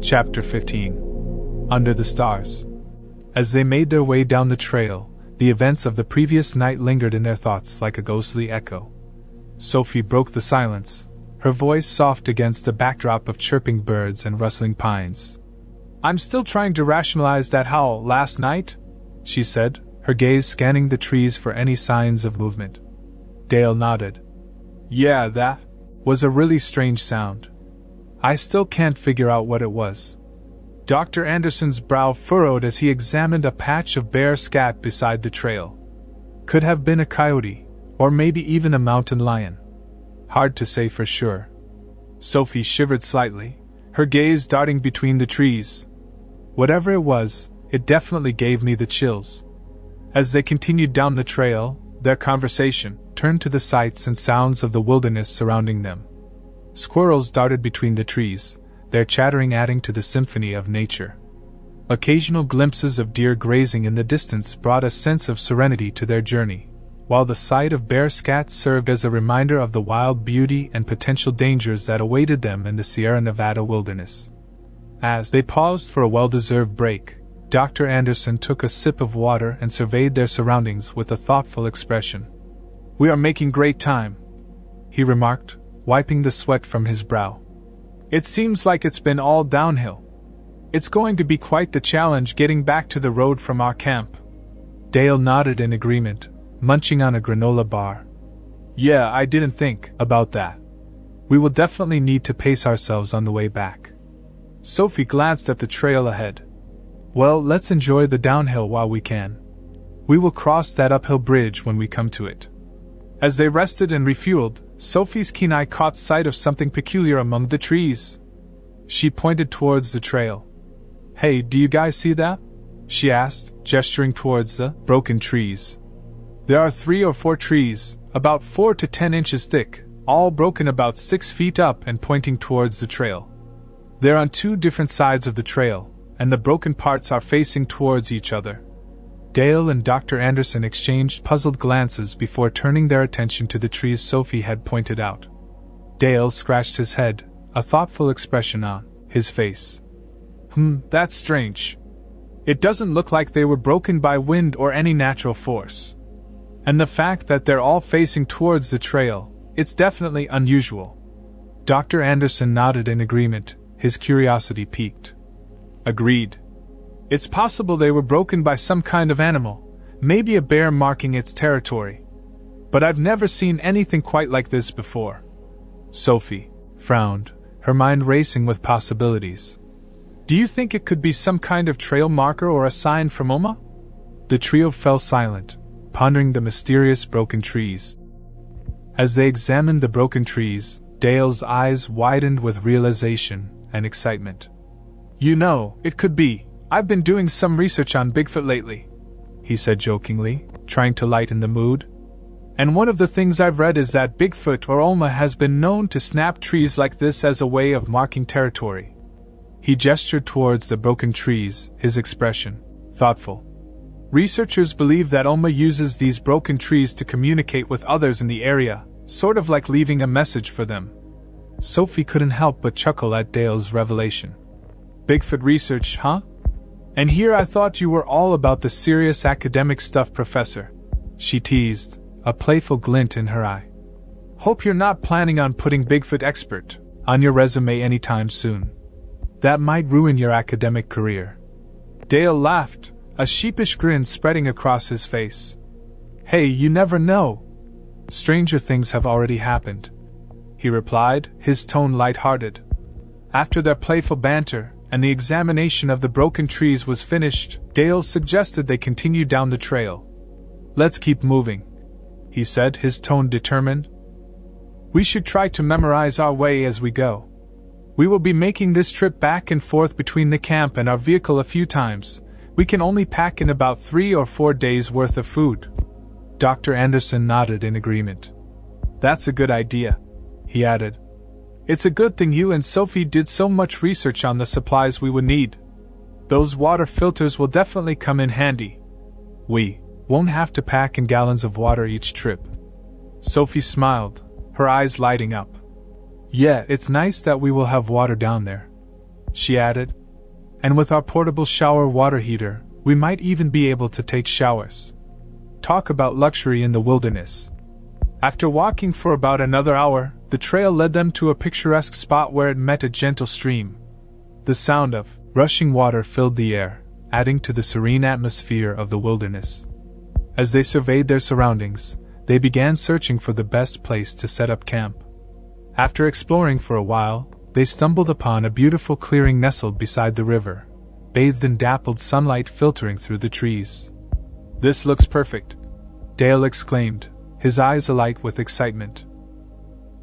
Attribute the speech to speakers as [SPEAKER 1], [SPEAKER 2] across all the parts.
[SPEAKER 1] Chapter 15. Under the Stars. As they made their way down the trail, the events of the previous night lingered in their thoughts like a ghostly echo. Sophie broke the silence, her voice soft against the backdrop of chirping birds and rustling pines. "I'm still trying to rationalize that howl last night," she said, her gaze scanning the trees for any signs of movement. Dale nodded. "Yeah, that was a really strange sound. I still can't figure out what it was." Dr. Anderson's brow furrowed as he examined a patch of bare scat beside the trail. Could have been a coyote, or maybe even a mountain lion. Hard to say for sure. Sophie shivered slightly, her gaze darting between the trees. Whatever it was, it definitely gave me the chills. As they continued down the trail, their conversation turned to the sights and sounds of the wilderness surrounding them. Squirrels darted between the trees, their chattering adding to the symphony of nature. Occasional glimpses of deer grazing in the distance brought a sense of serenity to their journey, while the sight of bare scat served as a reminder of the wild beauty and potential dangers that awaited them in the Sierra Nevada wilderness. As they paused for a well-deserved break, Dr. Anderson took a sip of water and surveyed their surroundings with a thoughtful expression. "We are making great time," he remarked, wiping the sweat from his brow. "It seems like it's been all downhill. It's going to be quite the challenge getting back to the road from our camp." Dale nodded in agreement, munching on a granola bar. "Yeah, I didn't think about that. We will definitely need to pace ourselves on the way back." Sophie glanced at the trail ahead. "Well, let's enjoy the downhill while we can. We will cross that uphill bridge when we come to it." As they rested and refueled, Sophie's keen eye caught sight of something peculiar among the trees. She pointed towards the trail. "Hey, do you guys see that?" she asked, gesturing towards the broken trees. "There are 3 or 4 trees, about 4 to 10 inches thick, all broken about 6 feet up and pointing towards the trail. They're on 2 different sides of the trail, and the broken parts are facing towards each other." Dale and Dr. Anderson exchanged puzzled glances before turning their attention to the trees Sophie had pointed out. Dale scratched his head, a thoughtful expression on his face. That's strange. It doesn't look like they were broken by wind or any natural force. And the fact that they're all facing towards the trail, it's definitely unusual." Dr. Anderson nodded in agreement, his curiosity piqued. "Agreed. It's possible they were broken by some kind of animal, maybe a bear marking its territory. But I've never seen anything quite like this before." Sophie frowned, her mind racing with possibilities. "Do you think it could be some kind of trail marker or a sign from Oma?" The trio fell silent, pondering the mysterious broken trees. As they examined the broken trees, Dale's eyes widened with realization and excitement. "You know, it could be. I've been doing some research on Bigfoot lately," he said jokingly, trying to lighten the mood. "And one of the things I've read is that Bigfoot or Oma has been known to snap trees like this as a way of marking territory." He gestured towards the broken trees, his expression thoughtful. "Researchers believe that Oma uses these broken trees to communicate with others in the area, sort of like leaving a message for them." Sophie couldn't help but chuckle at Dale's revelation. "Bigfoot research, huh? And here I thought you were all about the serious academic stuff, Professor," she teased, a playful glint in her eye. "Hope you're not planning on putting Bigfoot expert on your resume anytime soon. That might ruin your academic career." Dale laughed, a sheepish grin spreading across his face. "Hey, you never know. Stranger things have already happened," he replied, his tone light-hearted. After their playful banter, and the examination of the broken trees was finished, Dale suggested they continue down the trail. "Let's keep moving," he said, his tone determined. "We should try to memorize our way as we go. We will be making this trip back and forth between the camp and our vehicle a few times. We can only pack in about 3 or 4 days' worth of food." Dr. Anderson nodded in agreement. "That's a good idea," he added. "It's a good thing you and Sophie did so much research on the supplies we would need. Those water filters will definitely come in handy. We won't have to pack in gallons of water each trip." Sophie smiled, her eyes lighting up. "Yeah, it's nice that we will have water down there. she added. And with our portable shower water heater, we might even be able to take showers. Talk about luxury in the wilderness. After walking for about another hour, the trail led them to a picturesque spot where it met a gentle stream. The sound of rushing water filled the air, adding to the serene atmosphere of the wilderness. As they surveyed their surroundings, they began searching for the best place to set up camp. After exploring for a while, they stumbled upon a beautiful clearing nestled beside the river, bathed in dappled sunlight filtering through the trees. "This looks perfect," Dale exclaimed, his eyes alight with excitement.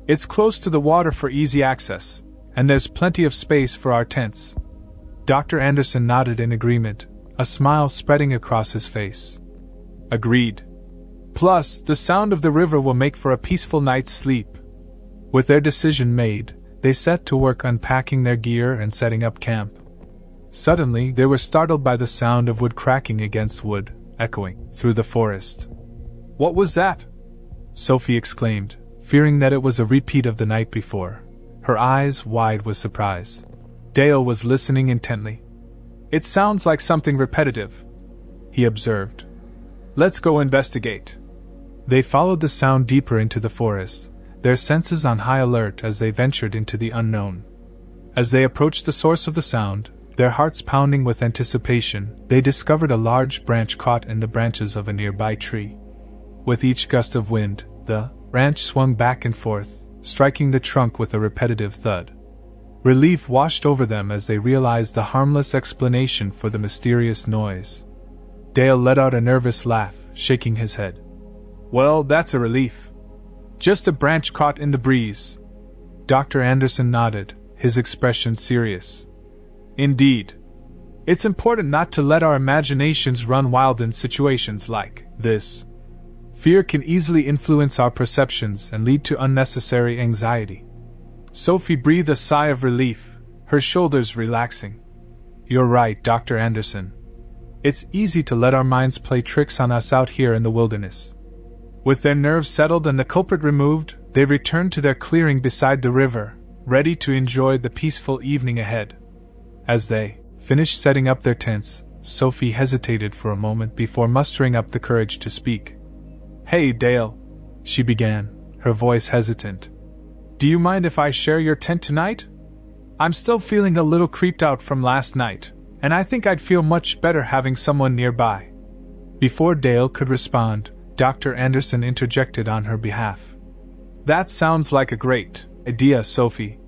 [SPEAKER 1] "It's close to the water for easy access, and there's plenty of space for our tents." Dr. Anderson nodded in agreement, a smile spreading across his face. "Agreed. Plus, the sound of the river will make for a peaceful night's sleep." With their decision made, they set to work unpacking their gear and setting up camp. Suddenly, they were startled by the sound of wood cracking against wood, echoing through the forest. "What was that?" Sophie exclaimed, fearing that it was a repeat of the night before, her eyes wide with surprise. Dale was listening intently. "It sounds like something repetitive," he observed. "Let's go investigate." They followed the sound deeper into the forest, their senses on high alert as they ventured into the unknown. As they approached the source of the sound, their hearts pounding with anticipation, they discovered a large branch caught in the branches of a nearby tree. With each gust of wind, the branch swung back and forth, striking the trunk with a repetitive thud. Relief washed over them as they realized the harmless explanation for the mysterious noise. Dale let out a nervous laugh, shaking his head. "Well, that's a relief. Just a branch caught in the breeze." Dr. Anderson nodded, his expression serious. "Indeed. It's important not to let our imaginations run wild in situations like this. Fear can easily influence our perceptions and lead to unnecessary anxiety." Sophie breathed a sigh of relief, her shoulders relaxing. "You're right, Dr. Anderson. It's easy to let our minds play tricks on us out here in the wilderness." With their nerves settled and the culprit removed, they returned to their clearing beside the river, ready to enjoy the peaceful evening ahead. As they finished setting up their tents, Sophie hesitated for a moment before mustering up the courage to speak. "Hey, Dale," she began, her voice hesitant. "Do you mind if I share your tent tonight? I'm still feeling a little creeped out from last night, and I think I'd feel much better having someone nearby." Before Dale could respond, Dr. Anderson interjected on her behalf. "That sounds like a great idea, Sophie,"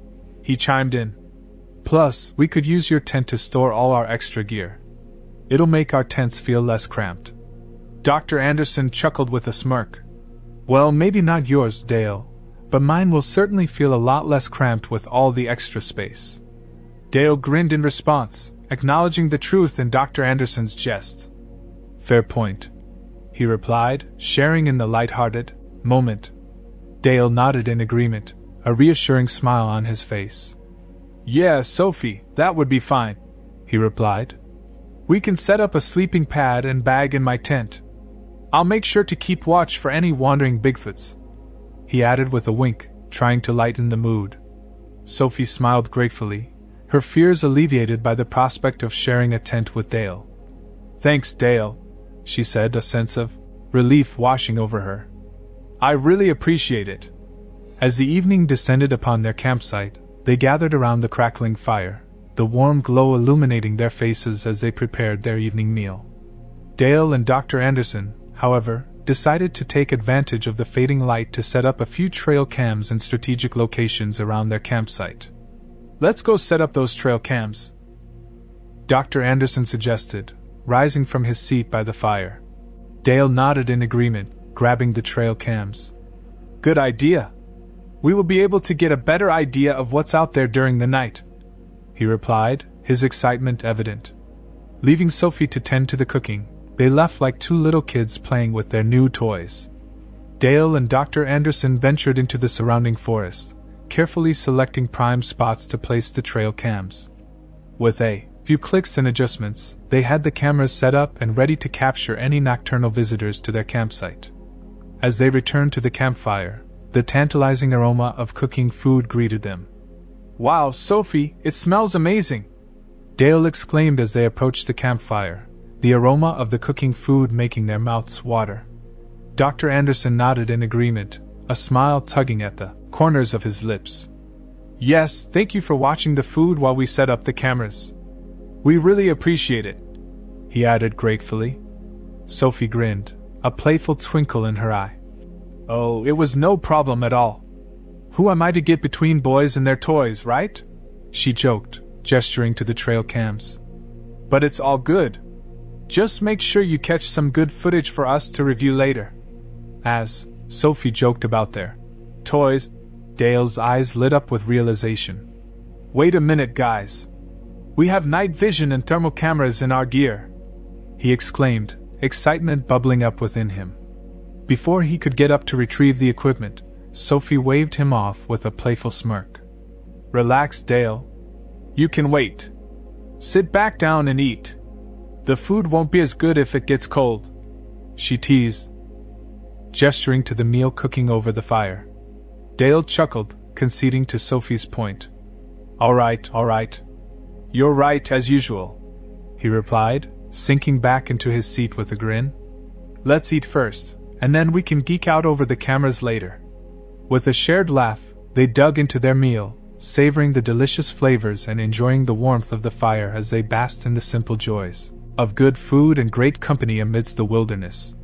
[SPEAKER 1] he chimed in. "Plus, we could use your tent to store all our extra gear. It'll make our tents feel less cramped." Dr. Anderson chuckled with a smirk. "Well, maybe not yours, Dale, but mine will certainly feel a lot less cramped with all the extra space." Dale grinned in response, acknowledging the truth in Dr. Anderson's jest. "Fair point," he replied, sharing in the light-hearted moment. Dale nodded in agreement, a reassuring smile on his face. "Yeah, Sophie, that would be fine," he replied. "We can set up a sleeping pad and bag in my tent. I'll make sure to keep watch for any wandering Bigfoots," he added with a wink, trying to lighten the mood. Sophie smiled gratefully, her fears alleviated by the prospect of sharing a tent with Dale. "Thanks, Dale," she said, a sense of relief washing over her. "I really appreciate it." As the evening descended upon their campsite, they gathered around the crackling fire, the warm glow illuminating their faces as they prepared their evening meal. Dale and Dr. Anderson, however, decided to take advantage of the fading light to set up a few trail cams in strategic locations around their campsite. "Let's go set up those trail cams," Dr. Anderson suggested, rising from his seat by the fire. Dale nodded in agreement, grabbing the trail cams. "Good idea. We will be able to get a better idea of what's out there during the night," he replied, his excitement evident. Leaving Sophie to tend to the cooking, they left like two little kids playing with their new toys. Dale and Dr. Anderson ventured into the surrounding forest, carefully selecting prime spots to place the trail cams. With a few clicks and adjustments, they had the cameras set up and ready to capture any nocturnal visitors to their campsite. As they returned to the campfire, the tantalizing aroma of cooking food greeted them. "Wow, Sophie, it smells amazing!" Dale exclaimed as they approached the campfire, the aroma of the cooking food making their mouths water. Dr. Anderson nodded in agreement, a smile tugging at the corners of his lips. Yes, thank you for watching the food while we set up the cameras. We really appreciate it, he added gratefully. Sophie grinned, a playful twinkle in her eye. Oh, it was no problem at all. Who am I to get between boys and their toys, right? She joked, gesturing to the trail cams. But it's all good. Just make sure you catch some good footage for us to review later. As Sophie joked about their toys, Dale's eyes lit up with realization. Wait a minute, guys. We have night vision and thermal cameras in our gear, he exclaimed, excitement bubbling up within him. Before he could get up to retrieve the equipment, Sophie waved him off with a playful smirk. Relax, Dale. You can wait. Sit back down and eat. The food won't be as good if it gets cold, she teased, gesturing to the meal cooking over the fire. Dale chuckled, conceding to Sophie's point. All right. You're right as usual, he replied, sinking back into his seat with a grin. Let's eat first, and then we can geek out over the cameras later. With a shared laugh, they dug into their meal, savoring the delicious flavors and enjoying the warmth of the fire as they basked in the simple joys of good food and great company amidst the wilderness.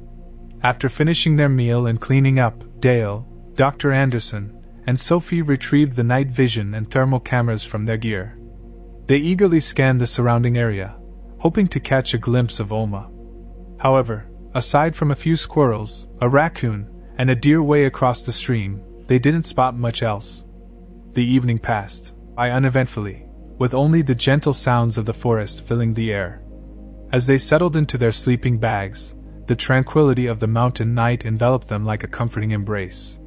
[SPEAKER 1] After finishing their meal and cleaning up, Dale, Dr. Anderson, and Sophie retrieved the night vision and thermal cameras from their gear. They eagerly scanned the surrounding area, hoping to catch a glimpse of Oma. However, aside from a few squirrels, a raccoon, and a deer way across the stream, they didn't spot much else. The evening passed by uneventfully, with only the gentle sounds of the forest filling the air. As they settled into their sleeping bags, the tranquility of the mountain night enveloped them like a comforting embrace.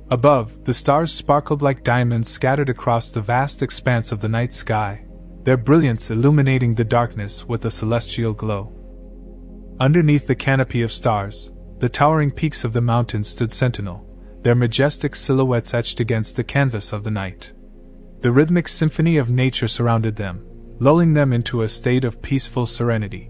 [SPEAKER 1] Above, the stars sparkled like diamonds scattered across the vast expanse of the night sky, their brilliance illuminating the darkness with a celestial glow. Underneath the canopy of stars, the towering peaks of the mountains stood sentinel, their majestic silhouettes etched against the canvas of the night. The rhythmic symphony of nature surrounded them, lulling them into a state of peaceful serenity.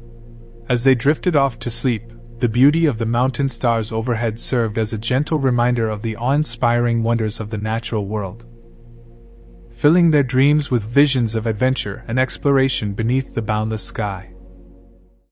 [SPEAKER 1] As they drifted off to sleep, the beauty of the mountain stars overhead served as a gentle reminder of the awe-inspiring wonders of the natural world, filling their dreams with visions of adventure and exploration beneath the boundless sky.